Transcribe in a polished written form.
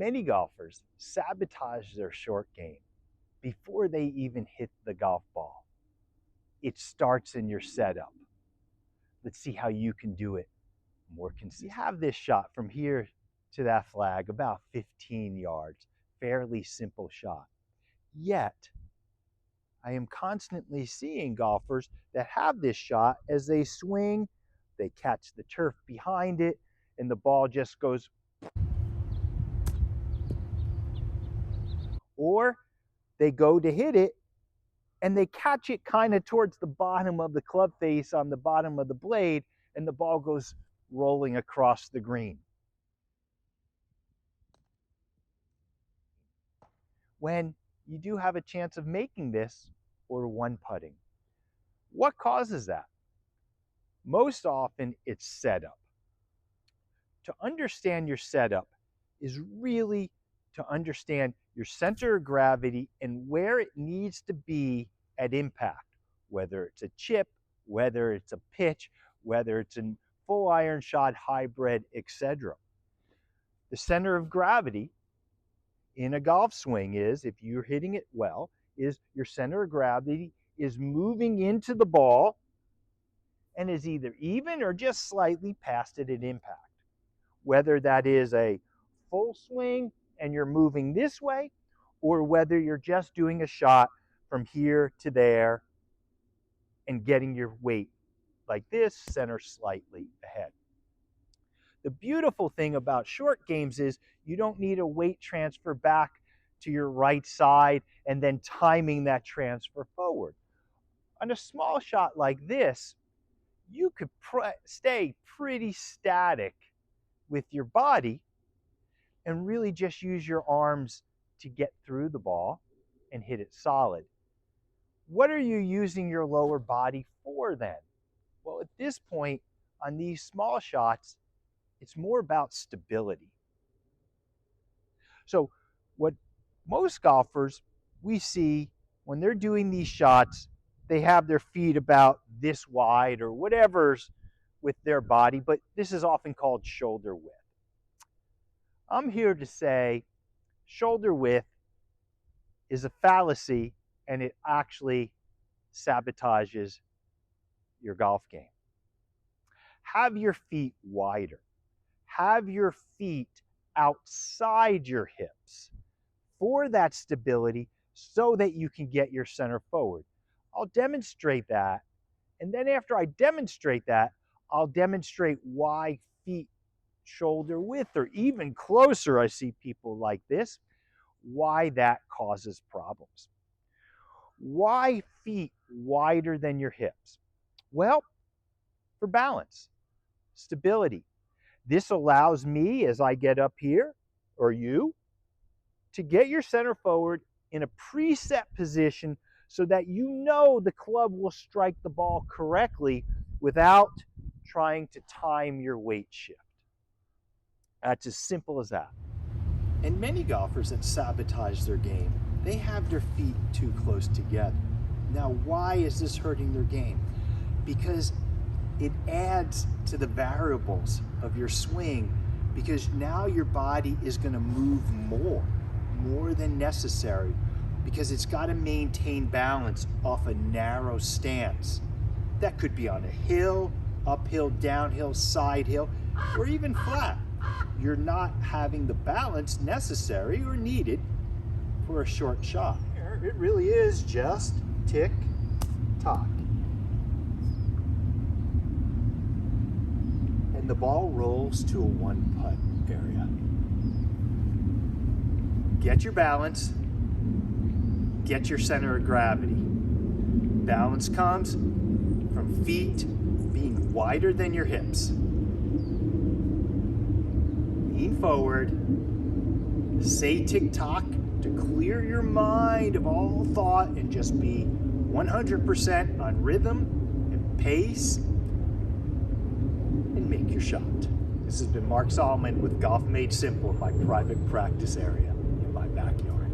Many golfers sabotage their short game before they even hit the golf ball. It starts in your setup. Let's see how you can do it more consistently. You have this shot from here to that flag, about 15 yards. Fairly simple shot. Yet, I am constantly seeing golfers that have this shot as they swing, they catch the turf behind it, and the ball just goes. Or they go to hit it, and they catch it kind of towards the bottom of the club face on the bottom of the blade, and the ball goes rolling across the green. When you do have a chance of making this or one putting. What causes that? Most often it's setup. To understand your setup is really to understand your center of gravity and where it needs to be at impact, whether it's a chip, whether it's a pitch, whether it's a full iron shot, hybrid, etc. The center of gravity in a golf swing is, if you're hitting it well, is your center of gravity is moving into the ball and is either even or just slightly past it at impact. Whether that is a full swing and you're moving this way, or whether you're just doing a shot from here to there and getting your weight like this, center slightly ahead. The beautiful thing about short games is you don't need a weight transfer back to your right side and then timing that transfer forward. On a small shot like this, you could stay pretty static with your body and really just use your arms to get through the ball and hit it solid. What are you using your lower body for then? Well, at this point, on these small shots, it's more about stability. So what most golfers we see when they're doing these shots, they have their feet about this wide or whatever's with their body, but this is often called shoulder width. I'm here to say shoulder width is a fallacy and it actually sabotages your golf game. Have your feet wider. Have your feet outside your hips for that stability so that you can get your center forward. I'll demonstrate that, and then after I demonstrate that, I'll demonstrate why feet shoulder width or even closer, I see people like this, why that causes problems. Why feet wider than your hips? Well, for balance, stability. This allows me, as I get up here, or you, to get your center forward in a preset position so that you know the club will strike the ball correctly without trying to time your weight shift. That's as simple as that. And many golfers that sabotage their game, they have their feet too close together. Now, why is this hurting their game? Because it adds to the variables of your swing, because now your body is going to move more than necessary, because it's got to maintain balance off a narrow stance. That could be on a hill, uphill, downhill, side hill, or even flat. You're not having the balance necessary or needed for a short shot. It really is just tick tock. And the ball rolls to a one putt area. Get your balance, get your center of gravity. Balance comes from feet being wider than your hips. Lean forward, say tick-tock to clear your mind of all thought and just be 100% on rhythm and pace and make your shot. This has been Marc Solomon with Golf Made Simple in my private practice area in my backyard.